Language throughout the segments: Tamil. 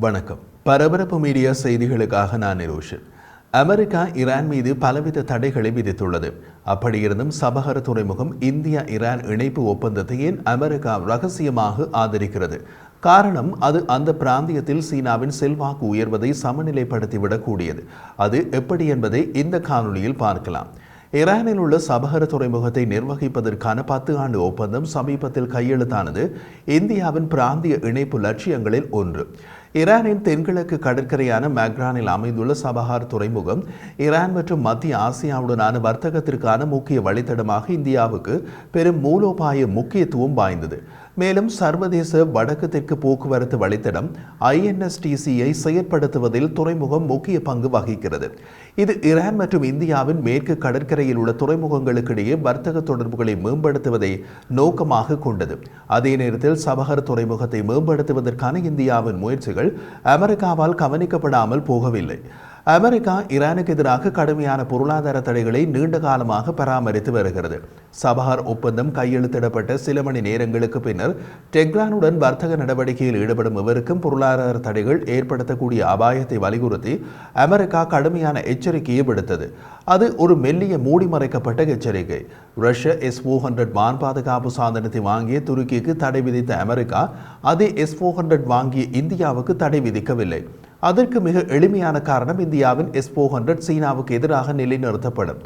வணக்கம். பரபரப்பு மீடியா செய்திகளுக்காக நான் நிரோஷன். அமெரிக்கா ஈரான் மீது பலவித தடைகளை விதித்துள்ளது. அப்படியிருந்தும் சபஹர் துறைமுகம் இந்தியா ஈரான் இணைப்பு ஒப்பந்தத்தை ஏன் அமெரிக்கா ரகசியமாக ஆதரிக்கிறது? காரணம், அது அந்த பிராந்தியத்தில் சீனாவின் செல்வாக்கு உயர்வதை சமநிலைப்படுத்திவிடக்கூடியது. அது எப்படி என்பதை இந்த காணொலியில் பார்க்கலாம். ஈரானில் உள்ள சபஹர் துறைமுகத்தை நிர்வகிப்பதற்கான 10 ஆண்டு ஒப்பந்தம் சமீபத்தில் கையெழுத்தானது. இந்தியாவின் பிராந்திய இணைப்பு லட்சியங்களில் ஒன்று. ஈரானின் தென்கிழக்கு கடற்கரையான மேக்ரானில் அமைந்துள்ள சபஹார் துறைமுகம் ஈரான் மற்றும் மத்திய ஆசியாவுடனான வர்த்தகத்திற்கான முக்கிய வழித்தடமாக இந்தியாவுக்கு பெரும் மூலோபாய முக்கியத்துவம் வாய்ந்தது. மேலும் சர்வதேச வடக்கு தெற்கு போக்குவரத்து வழித்தடம் INSTCயை செயற்படுத்துவதில் துறைமுகம் முக்கிய பங்கு வகிக்கிறது. இது ஈரான் மற்றும் இந்தியாவின் மேற்கு கடற்கரையில் உள்ள துறைமுகங்களுக்கிடையே வர்த்தக தொடர்புகளை மேம்படுத்துவதை நோக்கமாக கொண்டது. அதே நேரத்தில் சபஹர் துறைமுகத்தை மேம்படுத்துவதற்கான இந்தியாவின் முயற்சிகள் அமெரிக்காவால் கவனிக்கப்படாமல் போகவில்லை. அமெரிக்கா ஈரானுக்கு எதிராக கடுமையான பொருளாதார தடைகளை நீண்ட காலமாக பராமரித்து வருகிறது. சபஹர் ஒப்பந்தம் கையெழுத்திடப்பட்ட சில மணி நேரங்களுக்கு பின்னர் டெஹ்ரானுடன் வர்த்தக நடவடிக்கையில் ஈடுபடும் எவருக்கும் பொருளாதார தடைகள் ஏற்படுத்தக்கூடிய அபாயத்தை வலியுறுத்தி அமெரிக்கா கடுமையான எச்சரிக்கையை விடுத்தது. அது ஒரு மெல்லிய மூடி மறைக்கப்பட்ட எச்சரிக்கை. ரஷ்ய S-400 வான் பாதுகாப்பு சாதனத்தை வாங்கிய துருக்கிக்கு தடை விதித்த அமெரிக்கா அதே S-400 வாங்கிய இந்தியாவுக்கு தடை விதிக்கவில்லை. அதற்கு மிக எளிமையான காரணம், இந்தியாவின் S-400 சீனாவுக்கு எதிராக நிலைநிறுத்தப்படும்.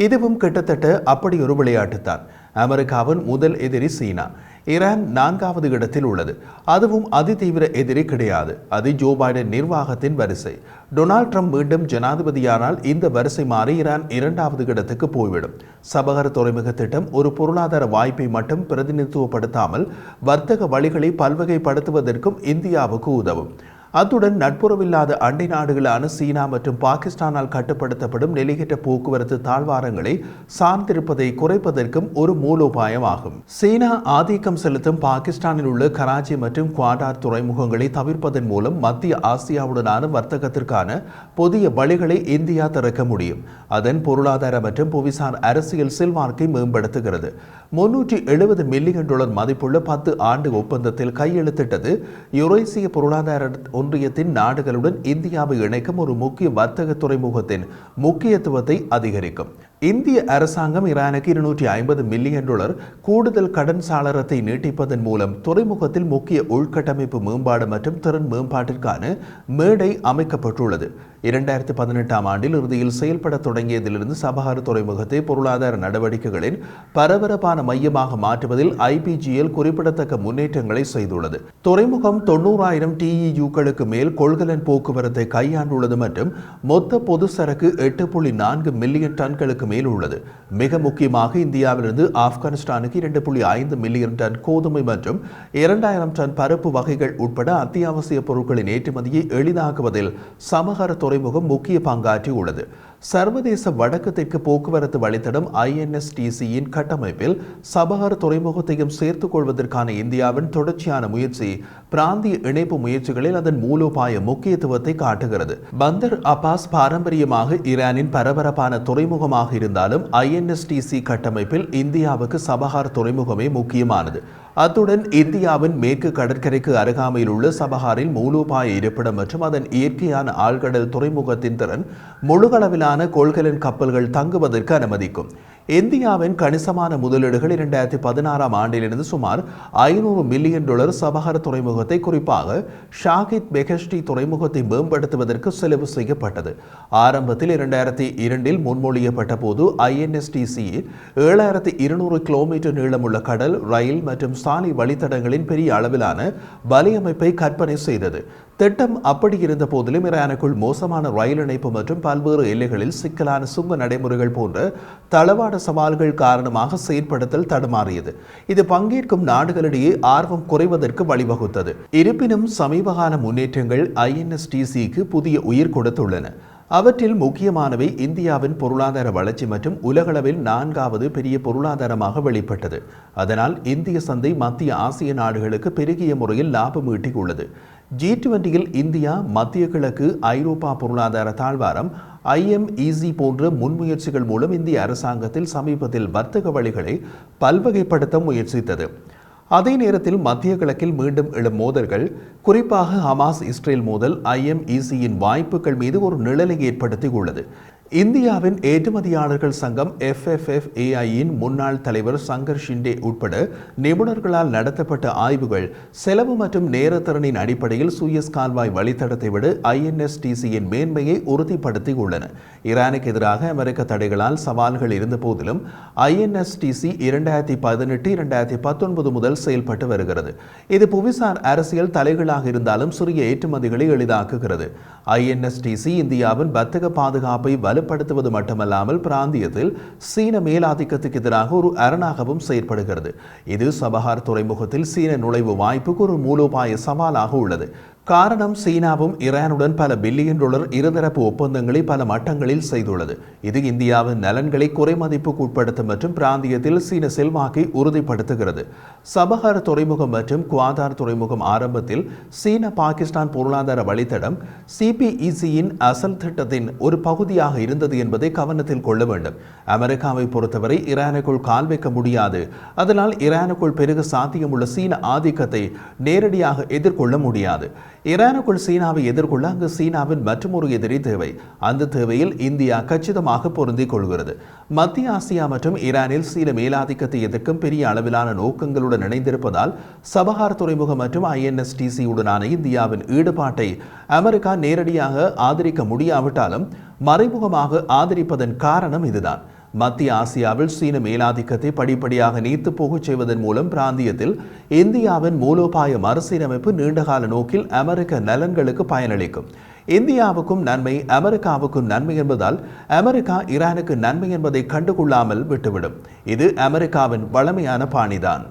இதுவும் கிட்டத்தட்ட அப்படி ஒரு விளையாட்டுத்தான். அமெரிக்காவின் முதல் எதிரி சீனா. ஈரான் 4வது இடத்தில் உள்ளது. அதுவும் அதிதீவிர எதிரி கிடையாது. அது ஜோ பைடன் நிர்வாகத்தின் வரிசை. டொனால்ட் ட்ரம்ப் மீண்டும் ஜனாதிபதியானால் இந்த வரிசை மாறி ஈரான் 2வது இடத்துக்கு போய்விடும். சபஹர் துறைமுக திட்டம் ஒரு பொருளாதார வாய்ப்பை மட்டும் பிரதிநிதித்துவப்படுத்தாமல் வர்த்தக வழிகளை பல்வகைப்படுத்துவதற்கும் இந்தியாவுக்கு உதவும். அத்துடன் நட்புறவில்லாத அண்டை நாடுகளான சீனா மற்றும் பாகிஸ்தானால் கட்டுப்படுத்தப்படும் நிலையற்ற போக்குவரத்து தாழ்வாரங்களை சார்ந்திருப்பதை குறைப்பதற்கும் ஒரு மூலோபாயமாகும். சீனா ஆதிக்கம் செலுத்தும் பாகிஸ்தானில் உள்ள கராச்சி மற்றும் குவாடார் துறைமுகங்களை தவிர்ப்பதன் மூலம் மத்திய ஆசியாவுடனான வர்த்தகத்திற்கான புதிய வழிகளை இந்தியா திறக்க முடியும். அதன் பொருளாதார மற்றும் புவிசார் அரசியல் செல்வாக்கை மேம்படுத்துகிறது. $370 மில்லியன் மதிப்புள்ள 10 ஆண்டு ஒப்பந்தத்தில் கையெழுத்திட்டது யுரேசிய பொருளாதார ஒன்றியத்தின் நாடுகளுடன் இந்தியாவை இணைக்கும் ஒரு முக்கிய வர்த்தக துறைமுகத்தின் முக்கியத்துவத்தை அதிகரிக்கும். இந்திய அரசாங்கம் ஈரானுக்கு $250 மில்லியன் கூடுதல் கடன் சாளரத்தை நீட்டிப்பதன் மூலம் துறைமுகத்தில் முக்கிய உள்கட்டமைப்பு மேம்பாடு மற்றும் திறன் மேம்பாட்டிற்கான மேடை அமைக்கப்பட்டுள்ளது. 2018ஆம் ஆண்டில் இறுதியில் செயல்பட தொடங்கியதிலிருந்து சபஹர் துறைமுகத்தை பொருளாதார நடவடிக்கைகளின் பரபரப்பான மையமாக மாற்றுவதில் IPGL குறிப்பிடத்தக்க முன்னேற்றங்களை செய்துள்ளது. துறைமுகம் 90,000 TEUக்களுக்கு மேல் கொள்கலன் போக்குவரத்தை கையாண்டுள்ளது மற்றும் மொத்த பொது சரக்கு 8.4 மில்லியன் டன்களுக்கு மேல் உள்ளது. மிக முக்கியமாக இந்தியாவிலிருந்து ஆப்கானிஸ்தானுக்கு 2.5 மில்லியன் டன் கோதுமை மற்றும் 2,000 டன் பருப்பு வகைகள் உட்பட அத்தியாவசிய பொருட்களின் ஏற்றுமதியை எளிதாக்குவதில் சபஹர் துறைமுகம் முக்கிய பங்காற்றி உள்ளது. சர்வதேச வடக்கு தெற்கு போக்குவரத்து வழித்தடம் INSTCயின் கட்டமைப்பில் சபஹர் துறைமுகத்தையும் சேர்த்துக் கொள்வதற்கான இந்தியாவின் தொடர்ச்சியான முயற்சி பிராந்திய இணைப்பு முயற்சிகளில் அதன் மூலோபாய முக்கியத்துவத்தை காட்டுகிறது. பந்தர் அப்பாஸ் பாரம்பரியமாக ஈரானின் பரபரப்பான துறைமுகமாக இருந்தாலும் INSTC கட்டமைப்பில் இந்தியாவுக்கு சபஹர் துறைமுகமே முக்கியமானது. அத்துடன் இந்தியாவின் மேற்கு கடற்கரைக்கு அருகாமையில் உள்ள சபஹாரில் மூலோபாய இருப்பிடம் மற்றும் அதன் இயற்கையான ஆழ்கடல் துறைமுகத்தின் திறன் முழுகளவிலான கொள்கலன் கப்பல்கள் தங்குவதற்கு அனுமதிக்கும். இந்தியாவின் கணிசமான முதலீடுகள் 2016ஆம் ஆண்டிலிருந்து சுமார் $500 மில்லியன் சபஹர் துறைமுகத்தை, குறிப்பாக ஷாகித் பெஹெஷ்டி துறைமுகத்தை மேம்படுத்துவதற்கு செலவு செய்யப்பட்டது. ஆரம்பத்தில் 2002இல் முன்மொழியப்பட்ட போது INSTC 7,200 கிலோமீட்டர் நீளமுள்ள கடல், ரயில் மற்றும் சாலை வழித்தடங்களின் பெரிய அளவிலான வலையமைப்பை கற்பனை செய்தது. திட்டம் அப்படி இருந்த போதிலும் ஈரானுக்குள் மோசமான ரயில் இணைப்பு மற்றும் பல்வேறு எல்லைகளில் சிக்கலான சுங்க நடைமுறைகள் போன்ற தளவாட சவால்கள் காரணமாக செயற்படுத்தல் தடுமாறியது. இது பங்கேற்கும் நாடுகளிடையே ஆர்வம் குறைவதற்கு வழிவகுத்தது. இருப்பினும் சமீபகால முன்னேற்றங்கள் INSTCக்கு புதிய உயிர் கொடுத்துள்ளன. அவற்றில் முக்கியமானவை இந்தியாவின் பொருளாதார வளர்ச்சி மற்றும் உலகளவில் 4வது பெரிய பொருளாதாரமாக வெளிப்பட்டது. அதனால் இந்திய சந்தை மத்திய ஆசிய நாடுகளுக்கு பெருகிய முறையில் லாபம் ஈட்டியுள்ளது. G20இல் இந்தியா, மத்திய கிழக்கு ஐரோப்பா பொருளாதார தாழ்வாரம் IMEC போன்ற முன்முயற்சிகள் மூலம் இந்திய அரசாங்கத்தில் சமீபத்தில் வர்த்தக வழிகளை பல்வகைப்படுத்த முயற்சித்தது. அதே நேரத்தில் மத்திய கிழக்கில் மீண்டும் எழும் மோதல்கள், குறிப்பாக ஹமாஸ் இஸ்ரேல் மோதல் IMECயின் வாய்ப்புகள் மீது ஒரு நிழலை ஏற்படுத்தியுள்ளது. இந்தியாவின் ஏற்றுமதியாளர்கள் சங்கம் FFFAIயின் முன்னாள் தலைவர் சங்கர் ஷிண்டே உட்பட நிபுணர்களால் நடத்தப்பட்ட ஆய்வுகள் செலவு மற்றும் நேரத்திறனின் அடிப்படையில் சூயஸ் கால்வாய் வழித்தடத்தை விட INSTCயின் மேன்மையை உறுதிப்படுத்தியுள்ளன. ஈரானுக்கு எதிராக அமெரிக்க தடைகளால் சவால்கள் இருந்த போதிலும் INSTC 2018-2019 முதல் செயல்பட்டு வருகிறது. இது புவிசார் அரசியல் தலைகளாக இருந்தாலும் சிறிய ஏற்றுமதிகளை எளிதாக்குகிறது. INSTC இந்தியாவின் வர்த்தக பாதுகாப்பை வலுப்படுத்துவது மட்டுமல்லாமல் பிராந்தியத்தில் சீன மேலாதிக்கத்துக்கு எதிராக ஒரு அரணாகவும் செயற்படுகிறது. இது சபஹார் துறைமுகத்தில் சீன நுழைவு வாய்ப்புக்கு ஒரு மூலோபாய சவாலாக உள்ளது. காரணம், சீனாவும் ஈரானுடன் பல பில்லியன் டாலர் இருதரப்பு ஒப்பந்தங்களை பல மட்டங்களில் செய்துள்ளது. இது இந்தியாவின் நலன்களை குறைமதிப்புக்கு உட்படுத்தும் மற்றும் பிராந்தியத்தில் சீன செல்வாக்கை உறுதிப்படுத்துகிறது. சபஹார் துறைமுகம் மற்றும் குவாதார் துறைமுகம் ஆரம்பத்தில் சீன பாகிஸ்தான் பொருளாதார வழித்தடம் CPECயின் அசல் திட்டத்தின் ஒரு பகுதியாக இருந்தது என்பதை கவனத்தில் கொள்ள வேண்டும். அமெரிக்காவை பொறுத்தவரை ஈரானுக்குள் கால் வைக்க முடியாது. அதனால் ஈரானுக்குள் பெருக சாத்தியமுள்ள சீன ஆதிக்கத்தை நேரடியாக எதிர்கொள்ள முடியாது. ஈரானுக்குள் சீனாவை எதிர்கொள்ள அங்கு சீனாவின் மற்றொரு எதிரி தேவை. அந்த தேவையில் இந்தியா கச்சிதமாக பொருந்திக் கொள்கிறது. மத்திய ஆசியா மற்றும் ஈரானில் சீன மேலாதிக்கத்தை எதிர்க்கும் பெரிய அளவிலான நோக்கங்களுடன் இணைந்திருப்பதால் சபஹார் துறைமுகம் மற்றும் INSTC உடனான இந்தியாவின் ஈடுபாட்டை அமெரிக்கா நேரடியாக ஆதரிக்க முடியாவிட்டாலும் மறைமுகமாக ஆதரிப்பதன் காரணம் இதுதான். மத்திய ஆசியாவில் சீன மேலாதிக்கத்தை படிப்படியாக நீர்த்து போகச் செய்வதன் மூலம் பிராந்தியத்தில் இந்தியாவின் மூலோபாய மறுசீரமைப்பு நீண்டகால நோக்கில் அமெரிக்க நலன்களுக்கு பயனளிக்கும். இந்தியாவுக்கும் நன்மை, அமெரிக்காவுக்கும் நன்மை என்பதால் அமெரிக்கா ஈரானுக்கு நன்மை என்பதை கண்டுகொள்ளாமல் விட்டுவிடும். இது அமெரிக்காவின் வழமையான பாணிதான்.